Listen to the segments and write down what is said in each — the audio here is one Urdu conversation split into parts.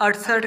68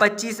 25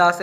10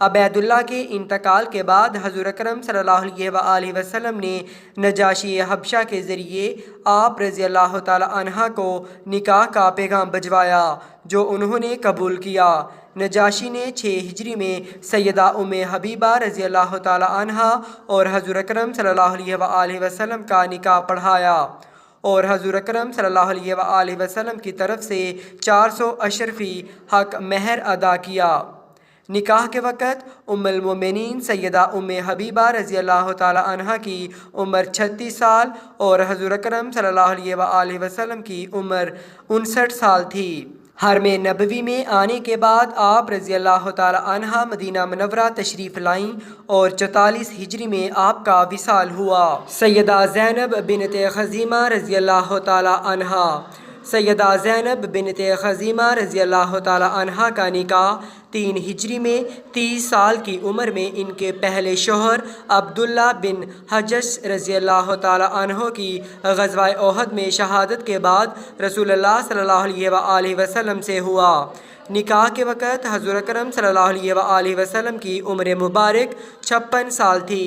عبیداللہ کے انتقال کے بعد حضور اکرم صلی اللہ علیہ وآلہ وسلم نے نجاشی حبشہ کے ذریعے آپ رضی اللہ تعالی عنہ کو نکاح کا پیغام بھجوایا، جو انہوں نے قبول کیا۔ نجاشی نے 6 ہجری میں سیدہ ام حبیبہ رضی اللہ تعالی عنہ اور حضور اکرم صلی اللہ علیہ وآلہ وسلم کا نکاح پڑھایا اور حضور اکرم صلی اللہ علیہ وآلہ وسلم کی طرف سے 400 اشرفی حق مہر ادا کیا۔ نکاح کے وقت ام المومنین سیدہ ام حبیبہ رضی اللہ تعالی عنہ کی عمر 36 سال اور حضور اکرم صلی اللہ علیہ وآلہ وسلم کی عمر 59 سال تھی۔ حرم نبوی میں آنے کے بعد آپ رضی اللہ تعالی عنہ مدینہ منورہ تشریف لائیں اور 44 ہجری میں آپ کا وصال ہوا۔ سیدہ زینب بنت خزیمہ رضی اللہ تعالی عنہ سیدہ زینب بنت خزیمہ رضی اللہ تعالی عنہ کا نکاح 3 ہجری میں 30 سال کی عمر میں ان کے پہلے شوہر عبداللہ بن حجش رضی اللہ تعالی عنہ کی غزوہ احد میں شہادت کے بعد رسول اللہ صلی اللہ علیہ وآلہ وسلم سے ہوا۔ نکاح کے وقت حضور اکرم صلی اللہ علیہ وآلہ وسلم کی عمر مبارک 56 سال تھی۔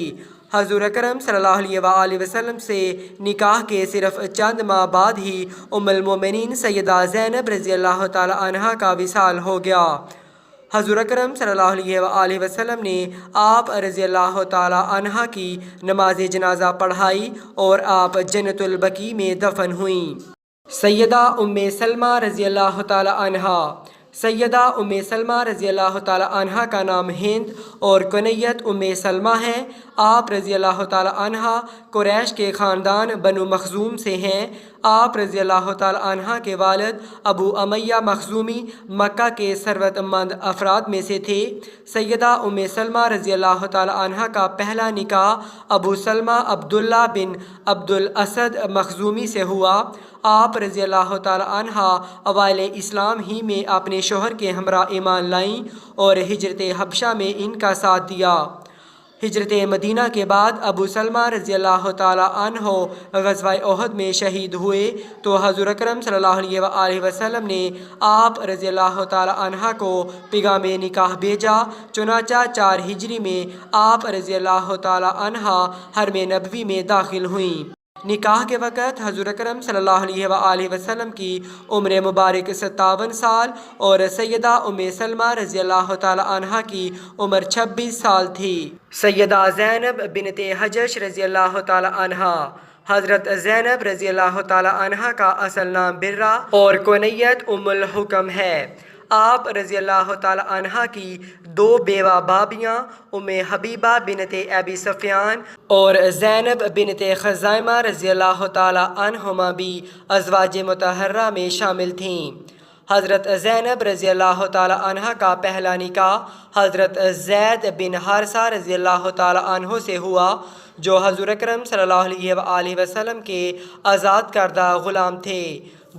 حضور اکرم صلی اللہ علیہ وآلہ وسلم سے نکاح کے صرف چند ماہ بعد ہی ام المومنین سیدہ زینب رضی اللہ تعالی عنہ کا وصال ہو گیا۔ حضور اکرم صلی اللہ علیہ وآلہ وسلم نے آپ رضی اللہ تعالی عنہ کی نماز جنازہ پڑھائی اور آپ جنت البقیع میں دفن ہوئیں۔ سیدہ ام سلمہ رضی اللہ تعالی عنہ سیدہ ام سلمہ رضی اللہ تعالی عنہ کا نام ہند اور کنیت ام سلمہ ہے۔ آپ رضی اللہ تعالی عنہ قریش کے خاندان بنو مخزوم سے ہیں۔ آپ رضی اللہ تعالی عنہ کے والد ابو امیہ مخزومی مکہ کے ثروت مند افراد میں سے تھے۔ سیدہ ام سلمہ رضی اللہ تعالی عنہ کا پہلا نکاح ابو سلمہ عبداللہ بن عبد الاسد مخزومی سے ہوا۔ آپ رضی اللہ تعالی عنہ اوائل اسلام ہی میں اپنے شوہر کے ہمراہ ایمان لائیں اور ہجرت حبشہ میں ان کا ساتھ دیا۔ ہجرت مدینہ کے بعد ابو سلمہ رضی اللہ تعالی عنہ غزوہ احد میں شہید ہوئے تو حضور اکرم صلی اللہ علیہ وآلہ وسلم نے آپ رضی اللہ تعالی عنہ کو پیغام نکاح بھیجا۔ چنانچہ 4 ہجری میں آپ رضی اللہ تعالی عنہ حرم نبوی میں داخل ہوئیں۔ نکاح کے وقت حضور اکرم صلی اللہ علیہ وآلہ وسلم کی عمر مبارک 57 سال اور سیدہ ام سلمہ رضی اللہ تعالی عنہ کی عمر 26 سال تھی۔ سیدہ زینب بنت حجش رضی اللہ تعالی عنہ حضرت زینب رضی اللہ تعالی عنہ کا اصل نام برہ اور کنیت ام الحکم ہے۔ آپ رضی اللہ تعالی عنہ کی 2 بیوہ بابیاں ام حبیبہ بنت ابی سفیان اور زینب بنت خزائمہ رضی اللہ تعالی عنہما بھی ازواج مطہرہ میں شامل تھیں۔ حضرت زینب رضی اللہ تعالی عنہ کا پہلا نکاح حضرت زید بن حارثہ رضی اللہ تعالی عنہ سے ہوا، جو حضور اکرم صلی اللہ علیہ وآلہ وسلم کے آزاد کردہ غلام تھے۔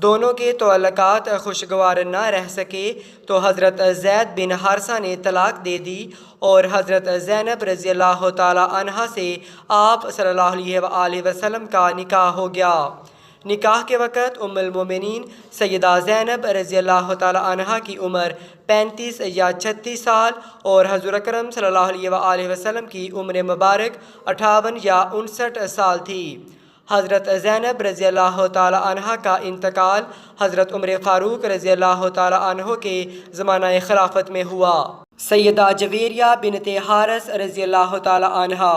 دونوں کے تعلقات خوشگوار نہ رہ سکے تو حضرت زید بن حارثہ نے طلاق دے دی اور حضرت زینب رضی اللہ تعالی عنہ سے آپ صلی اللہ علیہ وآلہ وسلم کا نکاح ہو گیا۔ نکاح کے وقت ام المومنین سیدہ زینب رضی اللہ تعالی عنہ کی عمر 35 یا 36 سال اور حضور اکرم صلی اللہ علیہ وآلہ وسلم کی عمر مبارک 58 یا 59 سال تھی۔ حضرت زینب رضی اللہ تعالی عنہ کا انتقال حضرت عمر فاروق رضی اللہ تعالی عنہ کے زمانہ خلافت میں ہوا۔ سیدہ جویریہ بنت حارث رضی اللہ تعالی عنہ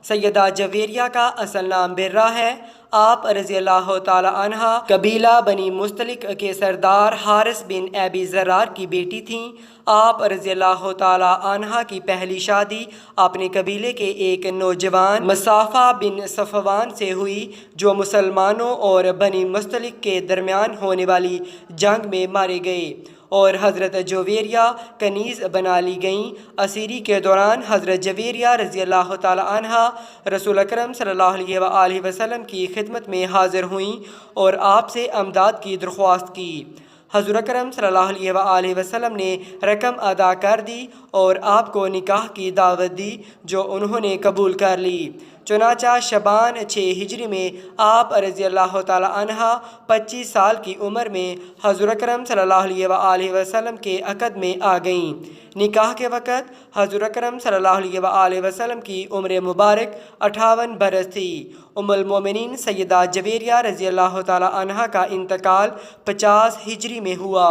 سیدہ جویریہ کا اصل نام برہ ہے۔ آپ رضی اللہ تعالی عنہ قبیلہ بنی مستلق کے سردار حارث بن ابی زرار کی بیٹی تھیں۔ آپ رضی اللہ تعالی عنہ کی پہلی شادی اپنے قبیلے کے ایک نوجوان مصافہ بن صفوان سے ہوئی، جو مسلمانوں اور بنی مستلق کے درمیان ہونے والی جنگ میں مارے گئے اور حضرت جویریہ کنیز بنا لی گئیں۔ اسیری کے دوران حضرت جویریہ رضی اللہ تعالی عنہ رسول اکرم صلی اللہ علیہ وآلہ وسلم کی خدمت میں حاضر ہوئیں اور آپ سے امداد کی درخواست کی۔ حضور اکرم صلی اللہ علیہ وآلہ وسلم نے رقم ادا کر دی اور آپ کو نکاح کی دعوت دی، جو انہوں نے قبول کر لی۔ چنانچہ شعبان 6 ہجری میں آپ رضی اللہ تعالی عنہ 25 سال کی عمر میں حضور اکرم صلی اللہ علیہ وآلہ وسلم کے عقد میں آ گئیں۔ نکاح کے وقت حضور اکرم صلی اللہ علیہ وآلہ وسلم کی عمر مبارک 58 برس تھی۔ ام المومنین سیدہ جویریہ رضی اللہ تعالی عنہ کا انتقال 50 ہجری میں ہوا۔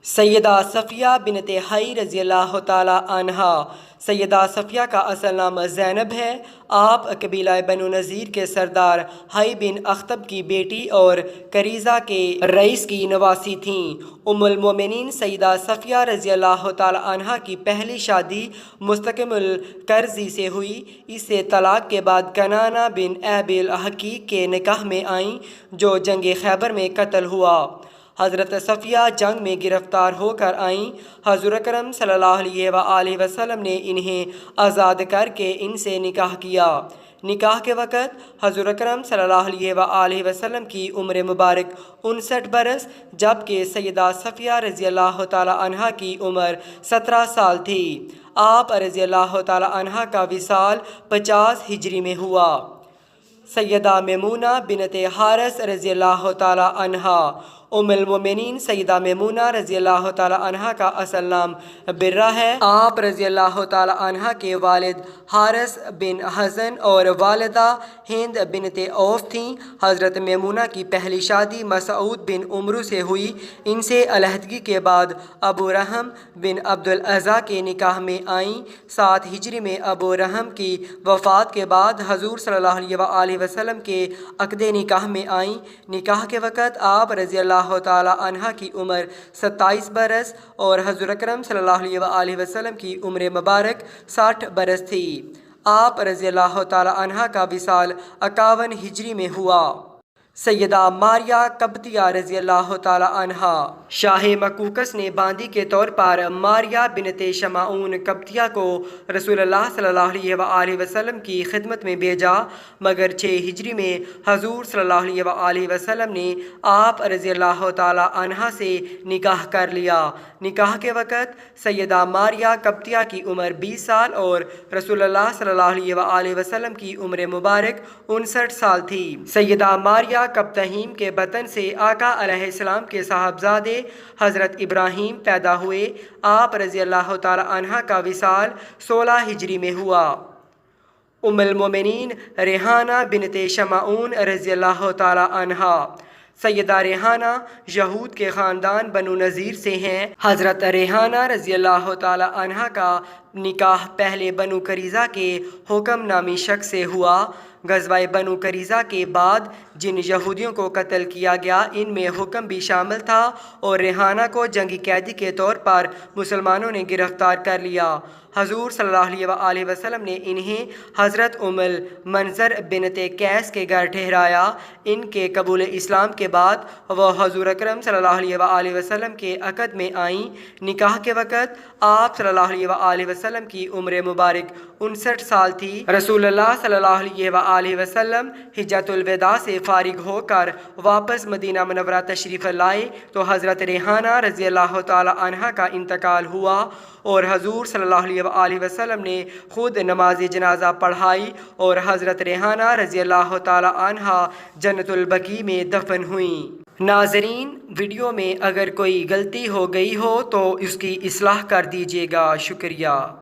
سیدہ صفیہ بنت حی رضی اللہ تعالی عنہ۔ سیدہ صفیہ کا اصل نام زینب ہے۔ آپ قبیلہ بنو نذیر کے سردار حی بن اخطب کی بیٹی اور کریزہ کے رئیس کی نواسی تھیں۔ ام المومنین سیدہ صفیہ رضی اللہ تعالی عنہ کی پہلی شادی مستقم القرظی سے ہوئی۔ اس سے طلاق کے بعد کنانہ بن ابی الحقیق کے نکاح میں آئیں جو جنگ خیبر میں قتل ہوا۔ حضرت صفیہ جنگ میں گرفتار ہو کر آئیں۔ حضور اکرم صلی اللہ علیہ وآلہ وسلم نے انہیں آزاد کر کے ان سے نکاح کیا۔ نکاح کے وقت حضور اکرم صلی اللہ علیہ وآلہ وسلم کی عمر مبارک 59 برس جبکہ سیدہ صفیہ رضی اللہ تعالی عنہ کی عمر 17 سال تھی۔ آپ رضی اللہ تعالی عنہ کا وصال 50 ہجری میں ہوا۔ سیدہ میمونہ بنت حارث رضی اللہ تعالی عنہ۔ ام المومنین سیدہ میمونہ رضی اللہ تعالی عنہ کا اصل نام برہ ہے۔ آپ رضی اللہ تعالی عنہ کے والد حارث بن حزن اور والدہ ہند بنت عوف تھیں۔ حضرت میمونہ کی پہلی شادی مسعود بن عمرو سے ہوئی۔ ان سے علیحدگی کے بعد ابو رحم بن عبدالعزیٰ کے نکاح میں آئیں۔ 7 ہجری میں ابو رحم کی وفات کے بعد حضور صلی اللہ علیہ وآلہ وسلم کے عقد نکاح میں آئیں۔ نکاح کے وقت آپ رضی اللہ تعالی عنہ کی عمر 27 برس اور حضور اکرم صلی اللہ علیہ وآلہ وسلم کی عمر مبارک 60 برس تھی۔ آپ رضی اللہ تعالی عنہ کا وصال 51 ہجری میں ہوا۔ سیدہ ماریہ قبطیہ رضی اللہ تعالی عنہ۔ شاہ مقوقس نے باندی کے طور پر ماریہ بنت شمعون قبطیہ کو رسول اللہ صلی اللہ علیہ وآلہ وسلم کی خدمت میں بھیجا، مگر 6 ہجری میں حضور صلی اللہ علیہ وآلہ وسلم نے آپ رضی اللہ تعالی عنہ سے نکاح کر لیا۔ نکاح کے وقت سیدہ ماریہ قبطیہ کی عمر 20 سال اور رسول اللہ صلی اللہ علیہ وآلہ وسلم کی عمر مبارک 59 سال تھی۔ سیدہ ماریہ قبطہیم کے بطن سے آقا علیہ السلام کے صاحبزادے حضرت ابراہیم پیدا ہوئے۔ آپ رضی اللہ تعالی عنہ کا وصال 16 ہجری میں ہوا۔ ام المومنین ریحانہ بنت شمعون رضی اللہ تعالی عنہ۔ سیدہ ریحانہ یہود کے خاندان بنو نذیر سے ہیں۔ حضرت ریحانہ رضی اللہ تعالی عنہ کا نکاح پہلے بنو قریظہ کے حکم نامی شخص سے ہوا۔ غزوہ بنو قریظہ کے بعد جن یہودیوں کو قتل کیا گیا ان میں حکم بھی شامل تھا اور ریحانہ کو جنگی قیدی کے طور پر مسلمانوں نے گرفتار کر لیا۔ حضور صلی اللہ علیہ وآلہ وسلم نے انہیں حضرت ام المنذر بنت قیس کے گھر ٹھہرایا۔ ان کے قبول اسلام کے بعد وہ حضور اکرم صلی اللہ علیہ وآلہ وسلم کے عقد میں آئیں۔ نکاح کے وقت آپ صلی اللہ علیہ وآلہ وسلم کی عمر مبارک 59 سال تھی۔ رسول اللہ صلی اللہ علیہ وآلہ وسلم حجۃ الوداع سے فارغ ہو کر واپس مدینہ منورہ تشریف لائے تو حضرت ریحانہ رضی اللہ تعالی عنہ کا انتقال ہوا اور حضور صلی اللہ علیہ وآلہ وسلم نے خود نماز جنازہ پڑھائی اور حضرت ریحانہ رضی اللہ تعالی عنہ جنت البقیع میں دفن ہوئیں۔ ناظرین، ویڈیو میں اگر کوئی غلطی ہو گئی ہو تو اس کی اصلاح کر دیجیے گا۔ شکریہ۔